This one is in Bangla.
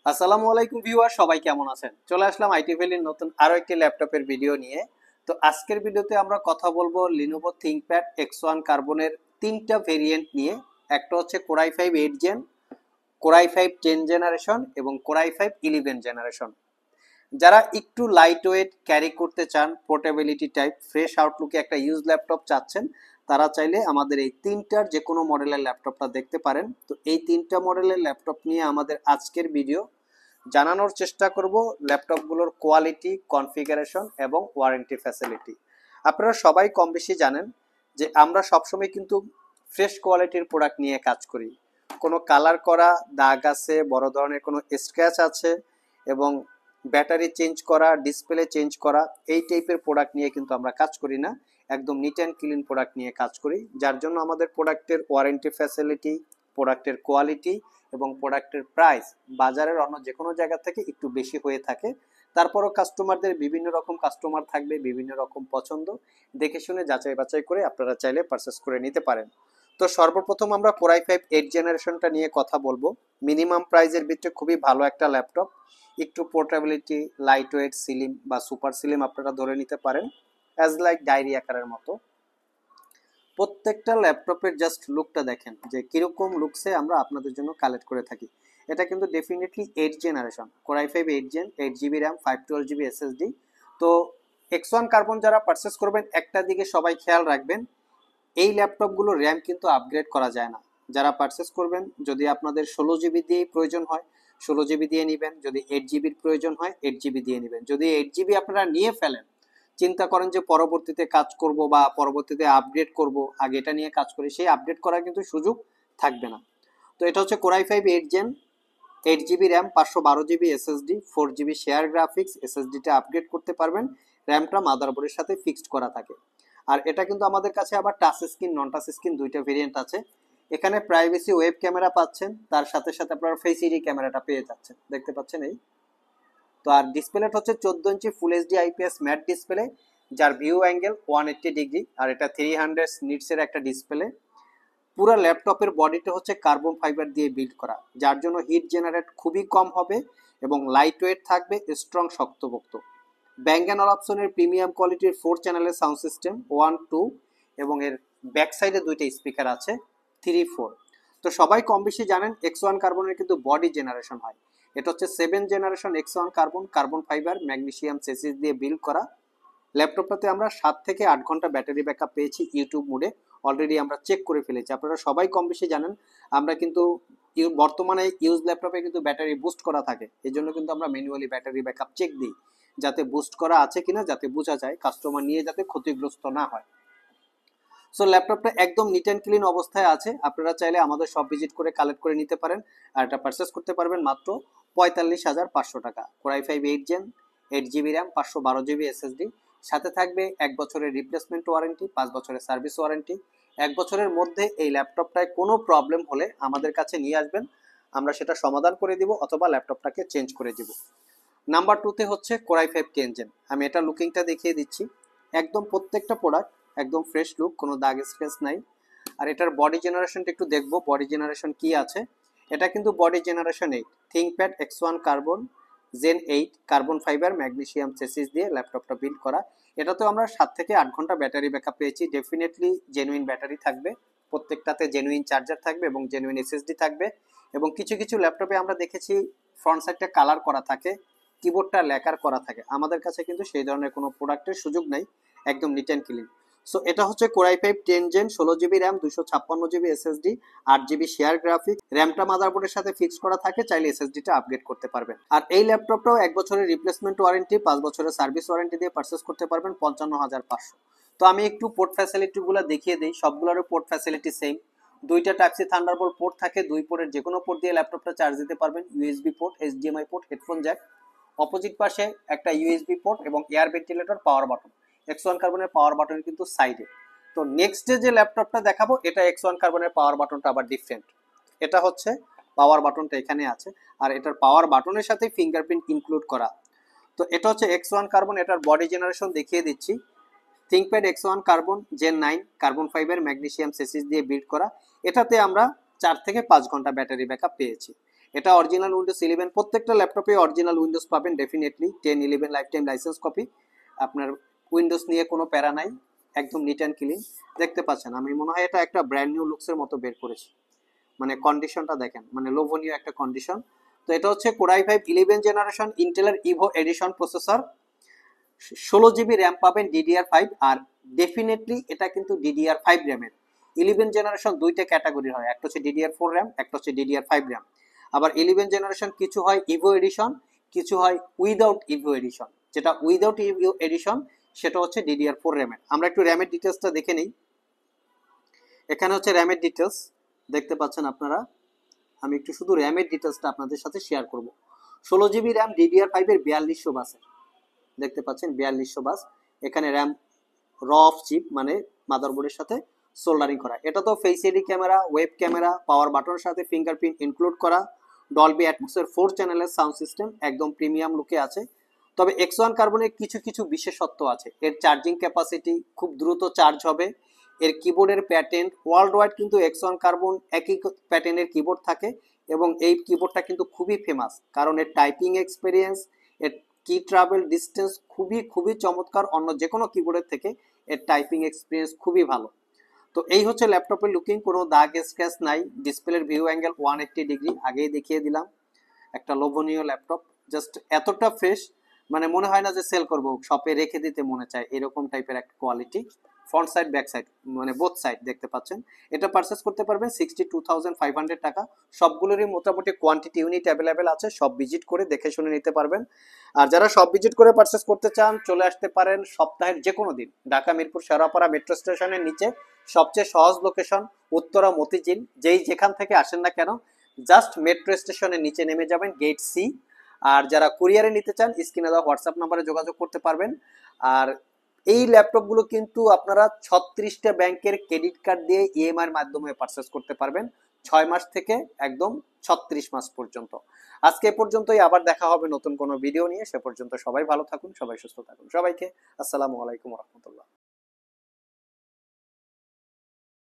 আসসালামু আলাইকুম ভিউয়ার, সবাই কেমন আছেন? চলে আসলাম আইটি ভ্যালির নতুন আরো একটি ল্যাপটপের ভিডিও নিয়ে। তো আজকের ভিডিওতে আমরা কথা বলবো লিনোভো থিংকপ্যাড X1 কার্বনের তিনটা ভেরিয়েন্ট নিয়ে। একটা হচ্ছে Core i5 8 gen, Core i5 10 generation এবং Core i5 11 জেনারেশন। যারা একটু লাইট ওয়েট ক্যারি করতে চান, পোর্টেবিলিটি টাইপ, ফ্রেশ আউটলুকে একটা ইউজ ল্যাপটপ চাচ্ছেন, তারা চাইলে আমাদের এই তিনটার যে কোনো মডেলের ল্যাপটপটা দেখতে পারেন। তো এই তিনটা মডেলের ল্যাপটপ নিয়ে আমাদের আজকের ভিডিও। জানানোর চেষ্টা করব ল্যাপটপগুলোর কোয়ালিটি, কনফিগারেশন এবং ওয়ারেন্টি ফ্যাসিলিটি। আপনারা সবাই কম বেশি জানেন যে আমরা সবসময় কিন্তু ফ্রেশ কোয়ালিটির প্রোডাক্ট নিয়ে কাজ করি। কোনো কালার করা দাগ আছে, বড় ধরনের কোনো স্ক্র্যাচ আছে এবং ব্যাটারি চেঞ্জ করা, ডিসপ্লে চেঞ্জ করা, এই টাইপের প্রোডাক্ট নিয়ে কিন্তু আমরা কাজ করি না। একদম নিট অ্যান্ড ক্লিন প্রোডাক্ট নিয়ে কাজ করি, যার জন্য আমাদের প্রোডাক্টের ওয়ারেন্টি ফ্যাসিলিটি, প্রোডাক্টের কোয়ালিটি এবং প্রোডাক্টের প্রাইস বাজারের অন্য যে কোনো জায়গা থেকে একটু বেশি হয়ে থাকে। তারপরও কাস্টমারদের বিভিন্ন রকম কাস্টমার থাকবে, বিভিন্ন রকম পছন্দ, দেখে শুনে যাচাই বাছাই করে আপনারা চাইলে পারচেস করে নিতে পারেন। তো সর্বপ্রথম আমরা Core i5 8 জেনারেশনটা নিয়ে কথা বলবো। মিনিমাম প্রাইজের ভিতরে খুবই ভালো একটা ল্যাপটপ, একটু পোর্টেবিলিটি, লাইট ওয়েট, স্লিম বা সুপার স্লিম আপনারা ধরে নিতে পারেন, অ্যাজ লাইক ডায়েরি আকারের মতো। প্রত্যেকটা ল্যাপটপের জাস্ট লুকটা দেখেন যে কিরকম লুকসে আমরা আপনাদের জন্য কালেক্ট করে থাকি। এটা কিন্তু definitely 8 generation, Core i5 8 gen, 8 GB RAM, 512 GB SSD। তো X1 কার্বন যারা পারচেস করবেন, একটা দিকে সবাই খেয়াল রাখবেন, এই ল্যাপটপগুলো র্যাম কিন্তু আপগ্রেড করা যায় না। যারা পারচেস করবেন, যদি আপনাদের 16 GB দিয়েই প্রয়োজন হয় 16 GB দিয়ে নেবেন, যদি 8 GB প্রয়োজন হয় 8 GB দিয়ে নেবেন। যদি 8 GB আপনারা নিয়ে ফেলেন, চিন্তা করেন যে পরবর্তীতে কাজ করব বা পরবর্তীতে আপগ্রেড করব, আগে এটা নিয়ে কাজ করি, সেই আপডেট করার কিন্তু সুযোগ থাকবে না। তো এটা হচ্ছে Core i5 8 gen, 8 GB RAM, 512 GB SSD, 4 GB share graphics. SSDটা আপগ্রেড করতে পারবেন, র্যামটা মাদারবোর্ডের সাথে ফিক্সড করা থাকে। আর এটা কিন্তু আমাদের কাছে আবার টাচ স্ক্রিন, নন টাচ স্ক্রিন দুইটা ভেরিয়েন্ট আছে। এখানে প্রাইভেসি ওয়েব ক্যামেরা পাচ্ছেন, তার সাথে সাথে আপনারা ফেস আইডি ক্যামেরাটা পেয়ে যাচ্ছেন, দেখতে পাচ্ছেন এই। তো আর ডিসপ্লেটা হচ্ছে 14 inch full HD IPS matte display, যার ভিউ অ্যাঙ্গেল 180 ডিগ্রি, আর এটা 300 নিটসের একটা ডিসপ্লে। পুরো ল্যাপটপের বডিটা হচ্ছে কার্বন ফাইবার দিয়ে বিল্ড করা, যার জন্য হিট জেনারেট খুবই কম হবে এবং লাইট ওয়েট থাকবে, স্ট্রং, শক্তপোক্ত। ব্যাং অ্যান্ড অলাপসনের প্রিমিয়াম কোয়ালিটির 4 চ্যানেলের সাউন্ড সিস্টেম, 1 2, এবং এর ব্যাক সাইডে দুইটা স্পিকার আছে, 3 4। তো সবাই কম বেশি জানেন X1 কার্বনের কিন্তু বডি জেনারেশন হয়। এটা হচ্ছে 7 generation X1 carbon, carbon fibre magnesium chassis দিয়ে বিল্ড করা। ল্যাপটপটাতে আমরা 7 থেকে 8 ঘন্টা ব্যাটারি ব্যাকআপ পেয়েছি ইউটিউব মোডে, অলরেডি আমরা চেক করে ফেলেছি। আপনারা সবাই কম বেশি জানেন আমরা কিন্তু বর্তমানে ইউজ ল্যাপটপে কিন্তু ব্যাটারি বুস্ট করা থাকে, এই জন্য কিন্তু আমরা ম্যানুয়ালি ব্যাটারি ব্যাকআপ চেক দিই, যাতে বুস্ট করা আছে কিনা, যাতে বোঝা যায় কাস্টমার নিয়ে যাতে ক্ষতিগ্রস্ত না হয়। সো ল্যাপটপটা একদম নিট অ্যান্ড ক্লিন অবস্থায় আছে, আপনারা চাইলে আমাদের সব ভিজিট করে কালেক্ট করে নিতে পারেন। আর এটা পারচেস করতে পারবেন মাত্র 45,500 টাকা। Core i5 8 gen, 8 GB RAM, 512 GB SSD, সাথে থাকবে 1 বছরের রিপ্লেসমেন্ট ওয়ারেন্টি, 5 বছরের সার্ভিস ওয়ারেন্টি। 1 বছরের মধ্যে এই ল্যাপটপটায় কোনো প্রবলেম হলে আমাদের কাছে নিয়ে আসবেন, আমরা সেটা সমাধান করে দিব অথবা ল্যাপটপটাকে চেঞ্জ করে দিব। নাম্বার 2তে হচ্ছে Core i5 10 জেন। আমি এটা লুকিংটা দেখিয়ে দিচ্ছি, একদম প্রত্যেকটা প্রোডাক্ট একদম ফ্রেশ লুক, কোনো দাগ স্ক্র্যাচ নাই। আর এটার বডি জেনারেশনটা একটু দেখবো, বডি জেনারেশন কি আছে। এটা কিন্তু body generation 8 ThinkPad X1 carbon gen 8 carbon fibre magnesium chassis দিয়ে ল্যাপটপটা বিল্ড করা। এটাতেও আমরা 7 থেকে 8 ঘন্টা ব্যাটারি ব্যাকআপ পেয়েছি, ডেফিনেটলি জেনুইন ব্যাটারি থাকবে, প্রত্যেকটাতে জেনুইন চার্জার থাকবে এবং জেনুইন এসএসডি থাকবে। এবং কিছু কিছু ল্যাপটপে আমরা দেখেছি ফ্রন্ট সাইডটা কালার করা থাকে, কিবোর্ডটা লেকার করা থাকে, আমাদের কাছে কিন্তু সেই ধরনের কোনো প্রোডাক্টের সুযোগ নাই, একদম নিট অ্যান্ড ক্লিন। সো এটা হচ্ছে Core i5 10 gen, 16 GB RAM, 256 GB SSD, 8 GB share graphics. র্যামটা মাদারবোর্ডের সাথে ফিক্স করা থাকে, চাইলে এসএসডিটা আপগ্রেড করতে পারবেন। আর এই ল্যাপটপটাও 1 বছরের রিপ্লেসমেন্ট ওয়ারেন্টি, 5 বছরের সার্ভিস ওয়ারেন্টি দিয়ে পারচেস করতে পারবেন 55,500। তো আমি একটু পোর্ট ফ্যাসিলিটিগুলো দেখিয়ে দিই, সবগুলোরও পোর্ট ফ্যাসিলিটি সেম। দুইটা টাইপ সি থান্ডারবোল্ট পোর্ট থাকে, দুই পোর্টের যে কোনো পোর্ট দিয়ে ল্যাপটপটা চার্জ দিতে পারবেন। USB port, HDMI port, headphone Jack, opposite পাশে একটা ইউএসবি পোর্ট এবং air ventilator, power button. X1 কার্বনের পাওয়ার বাটন কিন্তু সাইডে। তো নেক্সটে যে ল্যাপটপটা দেখাবো, এটা X1 কার্বনের পাওয়ার বাটনটা আবার ডিফারেন্ট। এটা হচ্ছে পাওয়ার বাটনটা এখানে আছে, আর এটার পাওয়ার বাটনের সাথে ফিঙ্গারপ্রিন্ট ইনক্লুড করা। তো এটা হচ্ছে X1 কার্বন, এটার বডি জেনারেশন দেখিয়ে দিচ্ছি। ThinkPad X1 carbon gen 9 carbon fibre magnesium chassis দিয়ে বিল্ড করা। এটাতে আমরা 4 থেকে 5 ঘন্টা ব্যাটারি ব্যাকআপ পেয়েছি। এটা অরিজিনাল উইন্ডোজ 11, প্রত্যেকটা ল্যাপটপে অরিজিনাল উইন্ডোজ পাবেন definitely. 10-11 life time licence copy, আপনার উইন্ডোজ নিয়ে কোনো প্যারা নাই, একদম নিট অ্যান্ড ক্লিন। দেখতে পাচ্ছেন আমি মনে হয় এটা একটা ব্র্যান্ড নিউ লুকসের মতো বের করেছি, মানে কন্ডিশনটা দেখেন, মানে লোভনীয় একটা কন্ডিশন। তো এটা হচ্ছে Core i5 11 জেনারেশন ইন্টেলের Evo edition processor, 16 GB RAM পাবেন DDR5, আর ডেফিনেটলি এটা কিন্তু DDR5 র্যামের। 11 জেনারেশন দুইটা ক্যাটাগরি হয়, একটা হচ্ছে DDR4 র্যাম, একটা হচ্ছে DDR5 র্যাম। আবার 11 জেনারেশন কিছু হয় ইভো এডিশন, কিছু হয় উইদাউট ইভো এডিশন। যেটা উইদাউট ইভো এডিশন সেটা হচ্ছে DDR4 র্যামের। আমরা একটু র্যামের ডিটেলসটা দেখে নিই। এখানে হচ্ছে র্যামের ডিটেলস দেখতে পাচ্ছেন আপনারা। আমি একটু শুধু র্যামের ডিটেলসটা আপনাদের সাথে শেয়ার করব। 16 GB র্যাম DDR5 এর 4200 বাসের, দেখতে পাচ্ছেন 4200 বাস। এখানে র্যাম র অফ চিপ, মানে মাদারবোর্ডের সাথে সোল্ডারিং করা। এটা তো face ID camera, web camera, power বাটনের সাথে ফিঙ্গারপ্রিন্ট ইনক্লুড করা, ডলবি অ্যাটমসের 4 চ্যানেলের সাউন্ড সিস্টেম, একদম প্রিমিয়াম লুকে আছে। তবে X1 কার্বনের কিছু কিছু বিশেষত্ব আছে। এর চার্জিং ক্যাপাসিটি, খুব দ্রুত চার্জ হবে। এর কিবোর্ডের প্যাটার্ন ওয়ার্ল্ড ওয়াইড কিন্তু X1 কার্বন একই প্যাটার্নের কিবোর্ড থাকে, এবং এই কিবোর্ডটা কিন্তু খুবই ফেমাস, কারণ এর টাইপিং এক্সপিরিয়েন্স, এর কি ট্রাভেল ডিস্টেন্স খুবই খুবই চমৎকার। অন্য যে কোনো কিবোর্ডের থেকে এর টাইপিং এক্সপিরিয়েন্স খুবই ভালো। তো এই হচ্ছে ল্যাপটপের লুকিং, কোনো দাগ স্ক্র্যাচ নাই। ডিসপ্লের ভিউ অ্যাঙ্গেল 180 ডিগ্রি, আগেই দেখিয়ে দিলাম। একটা লোভনীয় ল্যাপটপ, জাস্ট এতটা ফ্রেশ, মানে মনে হয় না যে সেল করব, শপে রেখে দিতে মনে চায়, এরকম টাইপের একটা quality. Front side back side মানে বোথ সাইড দেখতে পাচ্ছেন। এটা পারচেস করতে পারবেন 62,500 টাকা। সবগুলোরই মোটামুটি কোয়ান্টিটি ইউনিট অ্যাভেলেবেল আছে, সব ভিজিট করে দেখে শুনে নিতে পারবেন। আর যারা সব ভিজিট করে পারচেস করতে চান চলে আসতে পারেন সপ্তাহের যে কোনো দিন ঢাকা মিরপুর শেরাপাড়া মেট্রো স্টেশনের নিচে, সবচেয়ে সহজ লোকেশন উত্তরা মতিঝিল। যেই যেখান থেকে আসেন না কেন জাস্ট মেট্রো স্টেশনের নিচে নেমে যাবেন, গেট সি। আর যারা কুরিয়ারে নিতে চান স্ক্রিনে দেওয়া হোয়াটসঅ্যাপ নাম্বারে যোগাযোগ করতে পারবেন। আর এই ল্যাপটপগুলো কিন্তু আপনারা 36টা ব্যাংকের ক্রেডিট কার্ড দিয়ে ইএমআই এর মাধ্যমে পারচেস করতে পারবেন, 6 মাস থেকে একদম 36 মাস পর্যন্ত। আজকে এ পর্যন্তই, আবার দেখা হবে নতুন কোনো ভিডিও নিয়ে। সে পর্যন্ত সবাই ভালো থাকুন, সবাই সুস্থ থাকুন। সবাইকে আসসালামু আলাইকুম রহমতুল্লাহ।